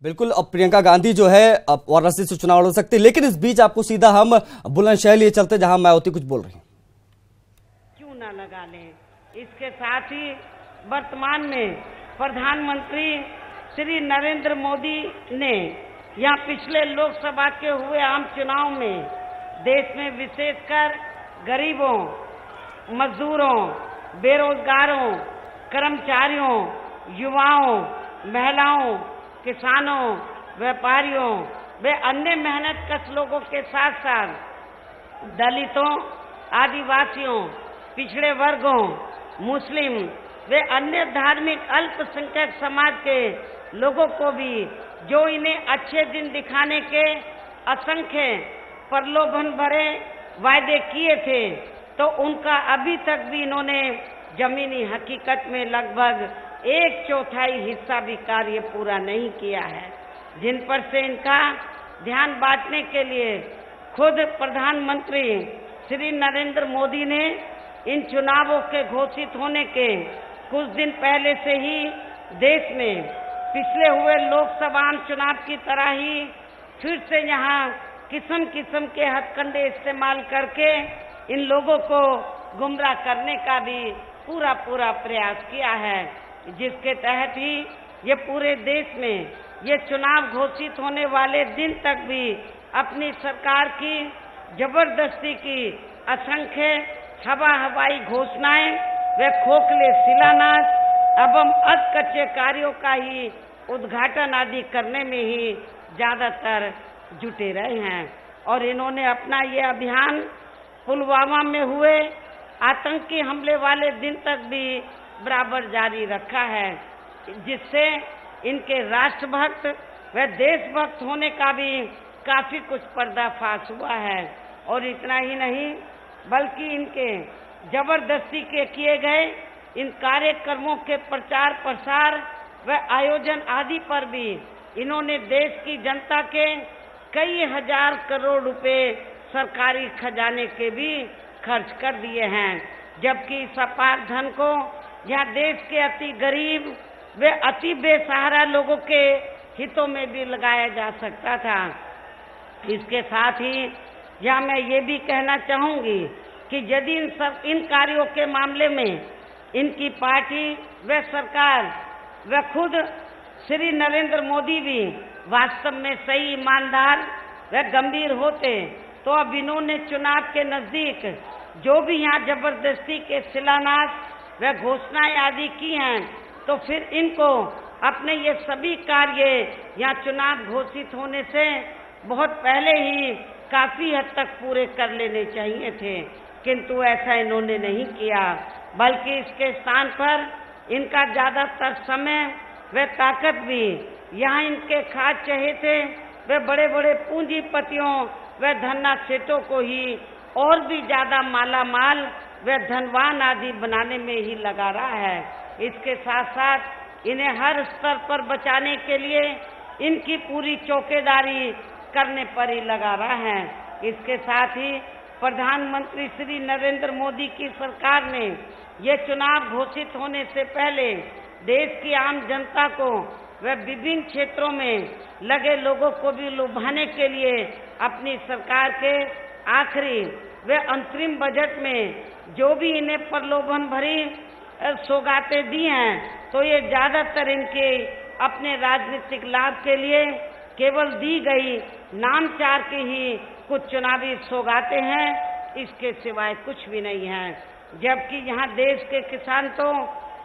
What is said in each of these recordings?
बिल्कुल। अब प्रियंका गांधी जो है अब वाराणसी से चुनाव लड़ सकते, लेकिन इस बीच आपको सीधा हम बुलंदशहर लिए चलते जहां मायावती कुछ बोल रही हैं। क्यों ना लगा लें। इसके साथ ही वर्तमान में प्रधानमंत्री श्री नरेंद्र मोदी ने यहाँ पिछले लोकसभा के हुए आम चुनाव में देश में विशेषकर गरीबों, मजदूरों, बेरोजगारों, कर्मचारियों, युवाओं, महिलाओं, किसानों, व्यापारियों व अन्य मेहनतकश लोगों के साथ साथ दलितों, आदिवासियों, पिछड़े वर्गों, मुस्लिम व अन्य धार्मिक अल्पसंख्यक समाज के लोगों को भी जो इन्हें अच्छे दिन दिखाने के असंख्य प्रलोभन भरे वायदे किए थे, तो उनका अभी तक भी इन्होंने जमीनी हकीकत में लगभग 1/4 हिस्सा भी कार्य पूरा नहीं किया है, जिन पर से इनका ध्यान बांटने के लिए खुद प्रधानमंत्री श्री नरेंद्र मोदी ने इन चुनावों के घोषित होने के कुछ दिन पहले से ही देश में पिछले हुए लोकसभा चुनाव की तरह ही फिर से यहाँ किस्म किस्म के हथकंडे इस्तेमाल करके इन लोगों को गुमराह करने का भी पूरा प्रयास किया है, जिसके तहत ही ये पूरे देश में ये चुनाव घोषित होने वाले दिन तक भी अपनी सरकार की जबरदस्ती की असंख्य हवाई घोषणाएं व खोखले शिलान्यास एवं अधकच्चे कार्यों का ही उद्घाटन आदि करने में ही ज्यादातर जुटे रहे हैं। और इन्होंने अपना ये अभियान पुलवामा में हुए आतंकी हमले वाले दिन तक भी बराबर जारी रखा है, जिससे इनके राष्ट्रभक्त व देशभक्त होने का भी काफी कुछ पर्दाफाश हुआ है। और इतना ही नहीं बल्कि इनके जबरदस्ती के किए गए इन कार्यक्रमों के प्रचार प्रसार व आयोजन आदि पर भी इन्होंने देश की जनता के कई हजार करोड़ रुपए सरकारी खजाने के भी खर्च कर दिए हैं, जबकि इस अपार धन को यहाँ देश के अति गरीब व अति बेसहारा लोगों के हितों में भी लगाया जा सकता था। इसके साथ ही यहाँ मैं ये भी कहना चाहूंगी कि यदि इन कार्यों के मामले में इनकी पार्टी व सरकार व खुद श्री नरेंद्र मोदी भी वास्तव में सही, ईमानदार व गंभीर होते, तो अब इन्होंने चुनाव के नजदीक जो भी यहाँ जबरदस्ती के शिलान्यास व घोषणाएं आदि की हैं, तो फिर इनको अपने ये सभी कार्य यहाँ चुनाव घोषित होने से बहुत पहले ही काफी हद तक पूरे कर लेने चाहिए थे, किंतु ऐसा इन्होंने नहीं किया, बल्कि इसके स्थान पर इनका ज्यादातर समय व ताकत भी यहाँ इनके खास चहेते व बड़े बड़े पूंजीपतियों व धन्ना सेठों को ही और भी ज्यादा माला माल व धनवान आदि बनाने में ही लगा रहा है। इसके साथ साथ इन्हें हर स्तर पर बचाने के लिए इनकी पूरी चौकीदारी करने पर ही लगा रहा है। इसके साथ ही प्रधानमंत्री श्री नरेंद्र मोदी की सरकार ने ये चुनाव घोषित होने से पहले देश की आम जनता को व विभिन्न क्षेत्रों में लगे लोगों को भी लुभाने के लिए अपनी सरकार के आखिरी व अंतरिम बजट में जो भी इन्हें प्रलोभन भरी सौगातें दी हैं, तो ये ज्यादातर इनके अपने राजनीतिक लाभ के लिए केवल दी गई नामचार की ही कुछ चुनावी सौगातें हैं, इसके सिवाय कुछ भी नहीं है। जबकि यहाँ देश के किसान तो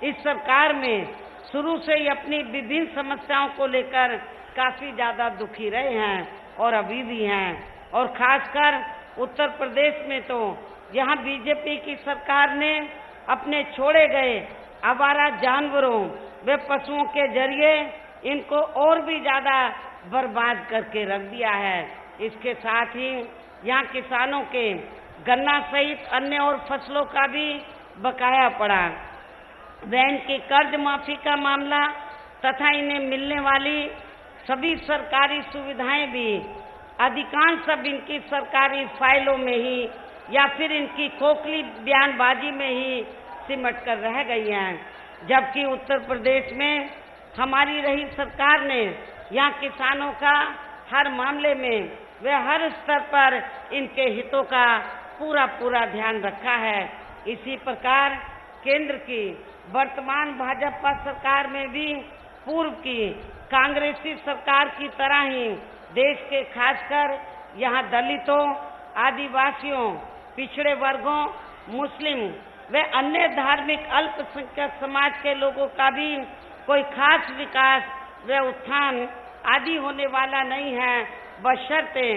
इस सरकार में शुरू से ही अपनी विभिन्न समस्याओं को लेकर काफी ज्यादा दुखी रहे हैं और अभी भी हैं। और खासकर उत्तर प्रदेश में तो यहाँ बीजेपी की सरकार ने अपने छोड़े गए आवारा जानवरों व पशुओं के जरिए इनको और भी ज्यादा बर्बाद करके रख दिया है। इसके साथ ही यहाँ किसानों के गन्ना सहित अन्य और फसलों का भी बकाया पड़ा, वह इनकी कर्ज माफी का मामला तथा इन्हें मिलने वाली सभी सरकारी सुविधाएं भी अधिकांश सब इनकी सरकारी फाइलों में ही या फिर इनकी खोखली बयानबाजी में ही सिमट कर रह गई हैं। जबकि उत्तर प्रदेश में हमारी रही सरकार ने यहाँ किसानों का हर मामले में वे हर स्तर पर इनके हितों का पूरा ध्यान रखा है। इसी प्रकार केंद्र की वर्तमान भाजपा सरकार में भी पूर्व की कांग्रेसी सरकार की तरह ही देश के खासकर यहाँ दलितों, आदिवासियों, पिछड़े वर्गों, मुस्लिम व अन्य धार्मिक अल्पसंख्यक समाज के लोगों का भी कोई खास विकास व उत्थान आदि होने वाला नहीं है, बशर्ते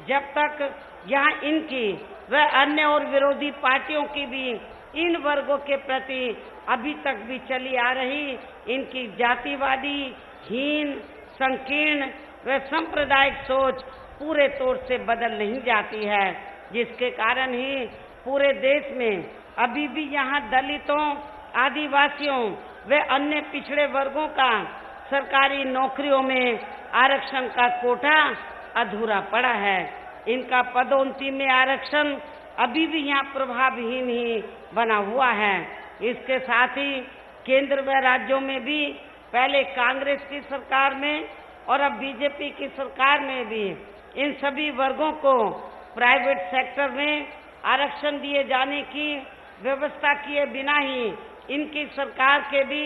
जब तक यहाँ इनकी व अन्य और विरोधी पार्टियों की भी इन वर्गों के प्रति अभी तक भी चली आ रही इनकी जातिवादी, हीन, संकीर्ण व सांप्रदायिक सोच पूरे तौर से बदल नहीं जाती है, जिसके कारण ही पूरे देश में अभी भी यहाँ दलितों, आदिवासियों व अन्य पिछड़े वर्गों का सरकारी नौकरियों में आरक्षण का कोटा अधूरा पड़ा है। इनका पदोन्नति में आरक्षण अभी भी यहाँ प्रभावहीन ही बना हुआ है। इसके साथ ही केंद्र व राज्यों में भी पहले कांग्रेस की सरकार में और अब बीजेपी की सरकार में भी इन सभी वर्गों को प्राइवेट सेक्टर में आरक्षण दिए जाने की व्यवस्था किए बिना ही इनकी सरकार के भी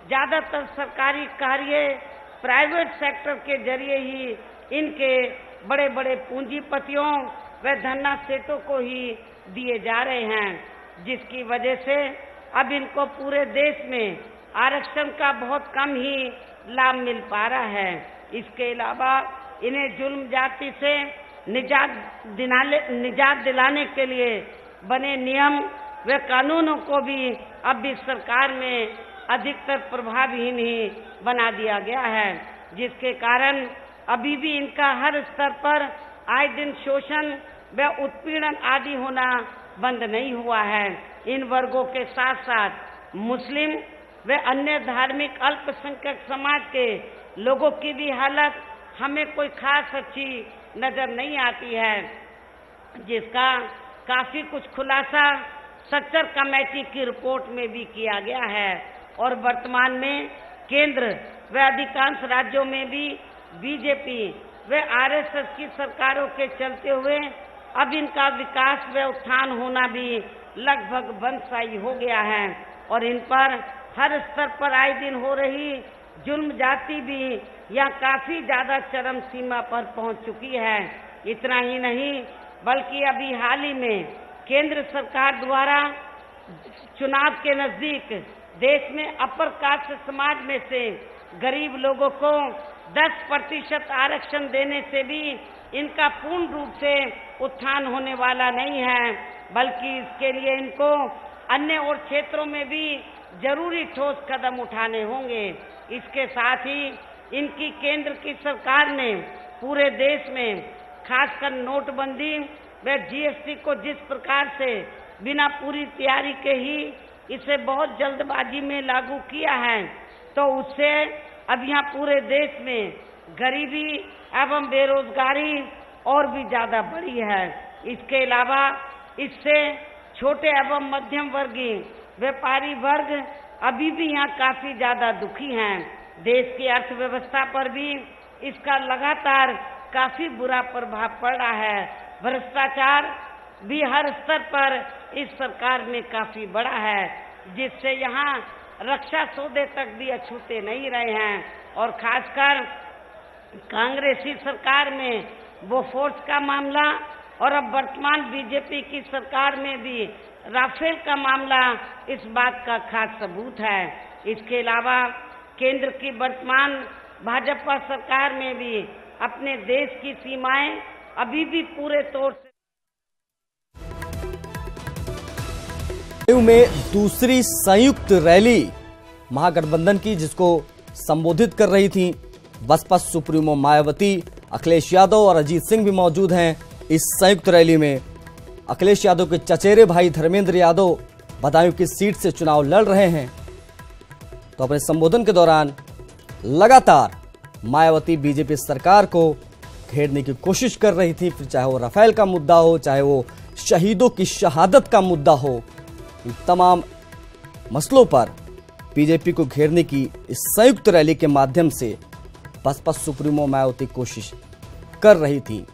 ज्यादातर सरकारी कार्य प्राइवेट सेक्टर के जरिए ही इनके बड़े बड़े पूंजीपतियों व धन्ना सेठों को ही दिए जा रहे हैं, जिसकी वजह से अब इनको पूरे देश में आरक्षण का बहुत कम ही लाभ मिल पा रहा है। इसके अलावा इन्हें जुल्म जाति से निजात दिलाने के लिए बने नियम व कानूनों को भी अब इस सरकार में अधिकतर प्रभावहीन ही बना दिया गया है, जिसके कारण अभी भी इनका हर स्तर पर आए दिन शोषण व उत्पीड़न आदि होना बंद नहीं हुआ है। इन वर्गों के साथ साथ मुस्लिम व अन्य धार्मिक अल्पसंख्यक समाज के लोगों की भी हालत हमें कोई खास अच्छी नजर नहीं आती है, जिसका काफी कुछ खुलासा सच्चर कमेटी की रिपोर्ट में भी किया गया है। और वर्तमान में केंद्र व अधिकांश राज्यों में भी बीजेपी व आरएसएस की सरकारों के चलते हुए अब इनका विकास व उत्थान होना भी लगभग बंदशाही हो गया है और इन पर हर स्तर पर आए दिन हो रही जुल्म जाति भी यह काफी ज्यादा चरम सीमा पर पहुंच चुकी है। इतना ही नहीं बल्कि अभी हाल ही में केंद्र सरकार द्वारा चुनाव के नजदीक देश में अपर कास्ट समाज में से गरीब लोगों को 10% आरक्षण देने से भी इनका पूर्ण रूप से उत्थान होने वाला नहीं है, बल्कि इसके लिए इनको अन्य और क्षेत्रों में भी जरूरी ठोस कदम उठाने होंगे। इसके साथ ही इनकी केंद्र की सरकार ने पूरे देश में खासकर नोटबंदी व जीएसटी को जिस प्रकार से बिना पूरी तैयारी के ही इसे बहुत जल्दबाजी में लागू किया है, तो उससे अब यहाँ पूरे देश में गरीबी एवं बेरोजगारी और भी ज्यादा बढ़ी है। इसके अलावा इससे छोटे एवं मध्यम वर्गीय व्यापारी वर्ग अभी भी यहाँ काफी ज्यादा दुखी हैं। देश की अर्थव्यवस्था पर भी इसका लगातार काफी बुरा प्रभाव पड़ रहा है। भ्रष्टाचार भी हर स्तर पर इस सरकार में काफी बड़ा है, जिससे यहाँ रक्षा सौदे तक भी अछूते नहीं रहे हैं और खासकर कांग्रेसी सरकार में बोफोर्स का मामला और अब वर्तमान बीजेपी की सरकार में भी राफेल का मामला इस बात का खास सबूत है। इसके अलावा केंद्र की वर्तमान भाजपा सरकार में भी अपने देश की सीमाएं अभी भी पूरे तौर से में दूसरी संयुक्त रैली महागठबंधन की, जिसको संबोधित कर रही थी बसपा सुप्रीमो मायावती, अखिलेश यादव और अजीत सिंह भी मौजूद हैं इस संयुक्त रैली में। अखिलेश यादव के चचेरे भाई धर्मेंद्र यादव बदायूं की सीट से चुनाव लड़ रहे हैं, तो अपने संबोधन के दौरान लगातार मायावती बीजेपी सरकार को घेरने की कोशिश कर रही थी, फिर चाहे वो राफेल का मुद्दा हो, चाहे वो शहीदों की शहादत का मुद्दा हो, तमाम मसलों पर बीजेपी को घेरने की इस संयुक्त रैली के माध्यम से बसपा सुप्रीमो मायावती कोशिश कर रही थी।